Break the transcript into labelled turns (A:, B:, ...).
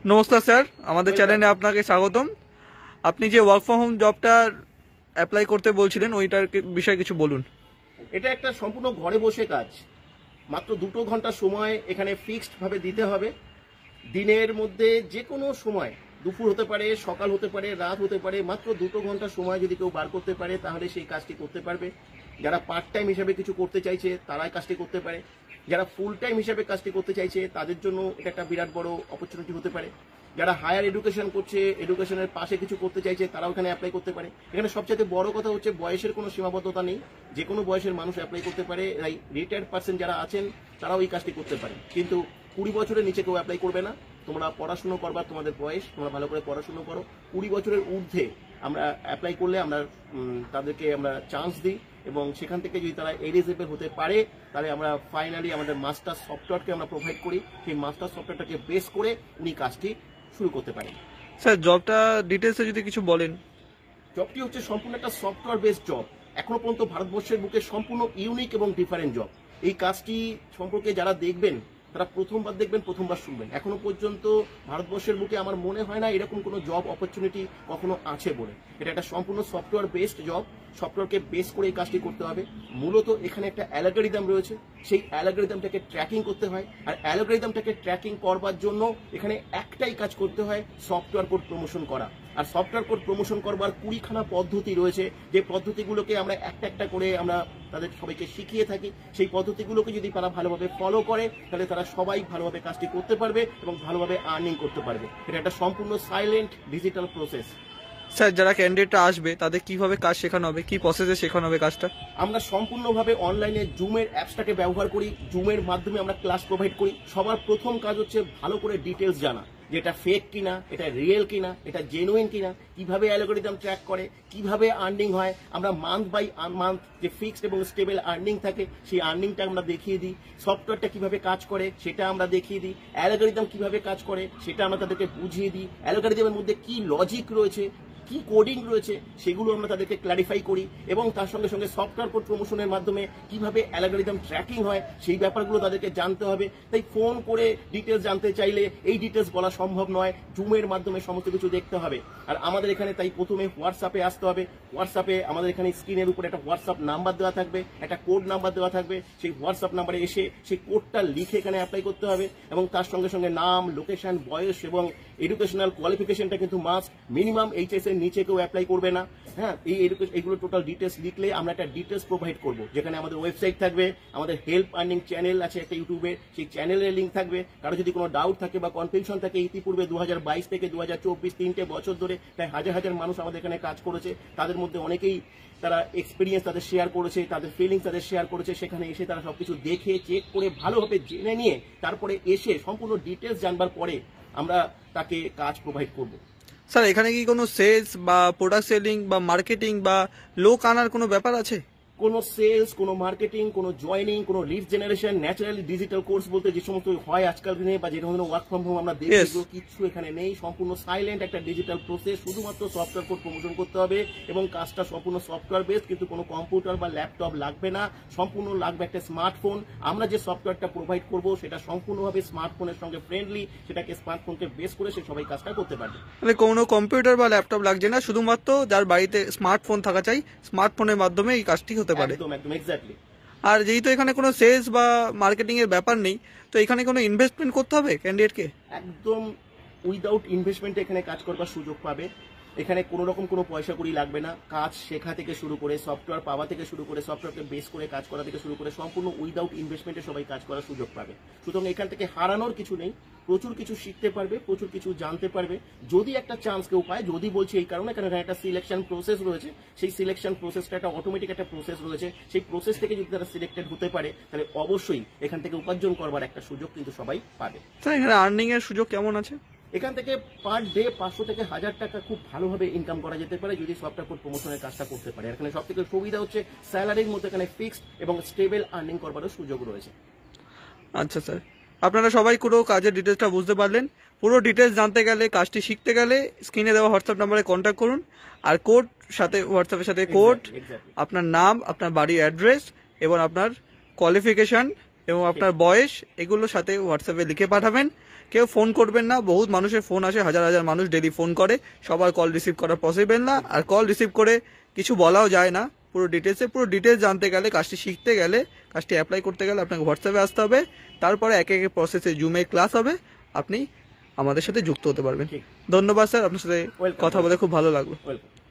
A: নমস্কার স্যার, আমাদের চ্যানেলে আপনাকে স্বাগতম। আপনি যে ওয়ার্ক ফ্রম হোম জবটা অ্যাপ্লাই করতে বলছিলেন ওইটার বিষয়ে কিছু বলুন।
B: এটা একটা সম্পূর্ণ ঘরে বসে কাজ, মাত্র 2 ঘন্টা সময় এখানে ফিক্সড ভাবে দিতে হবে। দিনের মধ্যে যে কোনো সময়, দুপুর হতে পারে, সকাল হতে পারে, রাত হতে পারে, মাত্র 2 ঘন্টা সময় যদি কেউ বার করতে পারে তাহলে সেই কাজটি করতে পারবে। যারা পার্ট টাইম হিসাবে কিছু করতে চাইছে তারাই কাজটি করতে পারে। যারা ফুল টাইম হিসাবে কাজটি করতে চাইছে তাদের জন্য এটা একটা বিরাট বড় অপরচুনিটি হতে পারে। যারা হায়ার এডুকেশন করছে, এডুকেশনের পাশে কিছু করতে চাইছে তারাও এখানে অ্যাপ্লাই করতে পারে। এখানে সবচেয়ে বড় কথা হচ্ছে বয়সের কোনো সীমাবদ্ধতা নেই, যে কোনো বয়সের মানুষ অ্যাপ্লাই করতে পারে। রিটায়ার্ড পার্সন যারা আছেন তারাও এই কাজটি করতে পারে, কিন্তু 20 বছরের নিচে কেউ অ্যাপ্লাই করবে না। তোমরা পড়াশুনো করবার তোমাদের বয়স, তোমরা ভালো করে পড়াশুনো করো। 20 বছরের ঊর্ধ্বে আমরা অ্যাপ্লাই করলে আমরা তাদেরকে আমরা চান্স দিই, এবং সেখান থেকে যদি তারা এলিজিবল হতে পারে তাহলে আমরা ফাইনালি আমাদের মাস্টার সফটওয়্যারকে আমরা প্রোভাইড করি। সেই মাস্টার সফটওয়্যারটাকে বেস করে উনি কাজটি শুরু করতে পারেন।
A: স্যার, জবটা ডিটেলসে যদি কিছু বলেন।
B: জবটি হচ্ছে সম্পূর্ণ একটা সফটওয়্যার বেসড জব। এখনো পর্যন্ত ভারতবর্ষের বুকে সম্পূর্ণ ইউনিক এবং ডিফারেন্ট জব। এই কাজটি সম্পর্কে যারা দেখবেন তারা প্রথমবার দেখবেন, প্রথমবার শুনবেন। এখনো পর্যন্ত ভারতবর্ষের বুকে আমার মনে হয় না এরকম কোনো জব অপরচুনিটি কখনো আছে বলে। এটা একটা সম্পূর্ণ সফটওয়্যার বেসড জব। সফটওয়্যারকে বেস করে এই কাজটি করতে হবে। মূলত এখানে একটা অ্যালগরিদম রয়েছে, সেই অ্যালগরিদমটাকে ট্র্যাকিং করতে হয়। আর অ্যালগরিদমটাকে ট্র্যাকিং করবার জন্য এখানে একটাই কাজ করতে হয়, সফটওয়্যার কোড প্রমোশন করা। আর সফটওয়্যার কোড প্রমোশন করবার 20খানা পদ্ধতি রয়েছে, যে পদ্ধতিগুলোকে আমরা একটা একটা করে আমরা তাদের সবাইকে শিখিয়ে থাকি। সেই পদ্ধতিগুলোকে যদি তারা ভালোভাবে ফলো করে তাহলে তারা সবাই ভালোভাবে কাজটি করতে পারবে এবং ভালোভাবে আর্নিং করতে পারবে। এটা একটা সম্পূর্ণ সাইলেন্ট ডিজিটাল প্রসেস।
A: স্যার, যারা ক্যান্ডিডেটরা আসবে তাদের কিভাবে কাজ শেখানো হবে, কি প্রসেসে শেখানো হবে কাজটা?
B: আমরা সম্পূর্ণভাবে অনলাইনে জুমের অ্যাপসটাকে ব্যবহার করি। জুমের মাধ্যমে আমরা ক্লাস প্রোভাইড করি। সবার প্রথম কাজ হচ্ছে ভালো করে ডিটেলস জানা, যে এটা ফেক কিনা, এটা রিয়েল কিনা, এটা জেনুইন কিনা, কিভাবে অ্যালগরিদম ট্র্যাক করে, কিভাবে আর্নিং হয়। আমরা মান্থ বাই মান্থ যে ফিক্সড এবং স্টেবল আর্নিং থাকে সেই আর্নিংটা আমরা দেখিয়ে দিই। সফটওয়্যারটা কিভাবে কাজ করে সেটা আমরা দেখিয়ে দিই। অ্যালগরিদম কিভাবে কাজ করে সেটা আমরা তাদেরকে বুঝিয়ে দিই। অ্যালগরিদমের মধ্যে কি লজিক রয়েছে, কি কোডিং রয়েছে সেগুলো আমরা তাদেরকে ক্ল্যারিফাই করি, এবং তার সঙ্গে সঙ্গে সফটওয়্যার কোড প্রমোশনের মাধ্যমে কিভাবে অ্যালগরিদম ট্র্যাকিং হয় সেই ব্যাপারগুলো তাদেরকে জানতে হবে। তাই ফোন করে ডিটেলস জানতে চাইলে এই ডিটেলস বলা সম্ভব নয়, জুমের মাধ্যমে সমস্ত কিছু দেখতে হবে। আর আমাদের এখানে তাই প্রথমে হোয়াটসঅ্যাপে আসতে হবে। হোয়াটসঅ্যাপে আমাদের এখানে স্ক্রিনের উপরে একটা হোয়াটসঅ্যাপ নাম্বার দেওয়া থাকবে, একটা কোড নাম্বার দেওয়া থাকবে। সেই হোয়াটসঅ্যাপ নাম্বারে এসে সেই কোডটা লিখে এখানে অ্যাপ্লাই করতে হবে, এবং তার সঙ্গে সঙ্গে নাম, লোকেশন, বয়স এবং এডুকেশনাল কোয়ালিফিকেশনটা কিন্তু মাস্ট। মিনিমাম এইচএস এর নিচে কেউ অ্যাপ্লাই করবে না। হ্যাঁ, এইগুলো টোটাল ডিটেলস লিখলে আমরা একটা ডিটেলস প্রোভাইড করবো, যেখানে আমাদের ওয়েবসাইট থাকবে, আমাদের হেল্প আর্নিং চ্যানেল আছে একটা ইউটিউবে, সেই চ্যানেলের লিঙ্ক থাকবে। কারো যদি কোনো ডাউট থাকে বা কনফিউশন থাকে, ইতিপূর্বে 2022 থেকে 2024 3টে বছর ধরে প্রায় হাজার হাজার মানুষ আমাদের এখানে কাজ করেছে। তাদের মধ্যে অনেকেই তারা এক্সপিরিয়েন্স তাদের শেয়ার করেছে, তাদের ফিলিংস তাদের শেয়ার করেছে। সেখানে এসে তারা সবকিছু দেখে চেক করে ভালোভাবে জেনে নিয়ে তারপরে এসে সম্পূর্ণ ডিটেলস জানবার পরে আমরা তাকে কাজ প্রোভাইড করব।
A: স্যার, এখানে কি কোনো সেলস বা প্রোডাক্ট সেলিং বা মার্কেটিং বা লোক আনার কোনো ব্যাপার আছে?
B: কোনো সেলস, কোনো মার্কেটিং, কোনো জয়নিং, কোনো lead generation, naturally digital course বলতে যে সমস্ত হয় আজকাল দিনে বা যে ধরনের ওয়ার্ক ফ্রম হোম আমরা দেখি, এগুলো কিছু এখানে নেই। সম্পূর্ণ সাইলেন্ট একটা ডিজিটাল প্রসেস। শুধুমাত্র সফটওয়্যার কোড প্রমোশন করতে হবে, এবং কাজটা সম্পূর্ণ সফটওয়্যার বেসড, কিন্তু কোনো কম্পিউটার বা ল্যাপটপ লাগবে না। সম্পূর্ণ লাগবে একটা স্মার্টফোন। আমরা যে সফটওয়্যারটা প্রোভাইড করব সেটা সম্পূর্ণভাবে স্মার্টফোনের সঙ্গে ফ্রেন্ডলি, সেটাকে স্মার্টফোনকে বেস করে সে সবাই কাজটা করতে পারবে।
A: মানে কোনো কম্পিউটার বা ল্যাপটপ লাগছে না, শুধুমাত্র যার বাড়িতে স্মার্টফোন থাকা চাই, স্মার্টফোনের মাধ্যমে এই কাজটি হতে পারে।
B: একদম একদম এক্স্যাক্টলি।
A: আর যেহেতু এখানে কোনো সেলস বা মার্কেটিং এর ব্যাপার নেই, তো এখানে কোনো ইনভেস্টমেন্ট করতে হবে ক্যান্ডিডেটকে?
B: একদম উইদাউট ইনভেস্টমেন্টে এখানে কাজ করবার সুযোগ পাবে। এখানে কোনো রকম কোনো পয়সা কড়ি লাগবে না। কাজ শেখা থেকে শুরু করে, সফটওয়্যার পাওয়া থেকে শুরু করে, সফটওয়্যারকে বেস করে কাজ করা থেকে শুরু করে সম্পূর্ণ উইদাউট ইনভেস্টমেন্টে সবাই কাজ করার সুযোগ পাবে। সুতরাং এখান থেকে হারানোর কিছু নেই। প্রচুর কিছু শিখতে পারবে, প্রচুর কিছু জানতে পারবে, যদি একটা চান্স কেউ পায়। যদি বলছে এই কারণে, কারণ এখানে একটা সিলেকশন প্রসেস রয়েছে। সেই সিলেকশন প্রসেসটা একটা অটোমেটিক একটা প্রসেস রয়েছে। সেই প্রসেস থেকে যদি তারা সিলেক্টেড হতে পারে তাহলে অবশ্যই এখান থেকে উপার্জন করবার একটা সুযোগ কিন্তু সবাই পাবে।
A: স্যার, এখানে আর্নিং এর সুযোগ কেমন আছে?
B: এখান থেকে পার ডে 500 থেকে 1000 টাকা খুব ভালোভাবে ইনকাম করা যেতে পারে যদি সফটওয়্যার কোড প্রমোশনের কাজটা করতে পারে। এখানে সব থেকে সুবিধা হচ্ছে স্যালারির মধ্যে এখানে ফিক্সড এবং স্টেবল আর্নিং করবারও সুযোগ রয়েছে।
A: আচ্ছা স্যার, আপনারা সবাই পুরো কাজের ডিটেলসটা বুঝতে পারলেন। পুরো ডিটেলস জানতে গেলে, কাজটি শিখতে গেলে স্ক্রিনে দেওয়া হোয়াটসঅ্যাপ নাম্বারে কন্ট্যাক্ট করুন। আর কোড সাথে, হোয়াটসঅ্যাপের সাথে কোড, আপনার নাম, আপনার বাড়ির অ্যাড্রেস এবং আপনার কোয়ালিফিকেশন এবং আপনার বয়স, এগুলোর সাথে হোয়াটসঅ্যাপে লিখে পাঠাবেন। কেউ ফোন করবেন না, বহুত মানুষের ফোন আসে, হাজার হাজার মানুষ ডেলি ফোন করে, সবার কল রিসিভ করা পসিবল না, আর কল রিসিভ করে কিছু বলাও যায় না। পুরো ডিটেলস জানতে গেলে, কাজটি শিখতে গেলে, কাজটি অ্যাপ্লাই করতে গেলে আপনাকে হোয়াটসঅ্যাপে আসতে হবে, তারপরে এক এক প্রসেসে জুমে ক্লাস হবে, আপনি আমাদের সাথে যুক্ত হতে পারবেন।
B: ঠিক।
A: ধন্যবাদ স্যার, আপনার সাথে
B: Welcome.
A: কথা বলে খুব ভালো লাগলো।
B: ওয়েলকাম।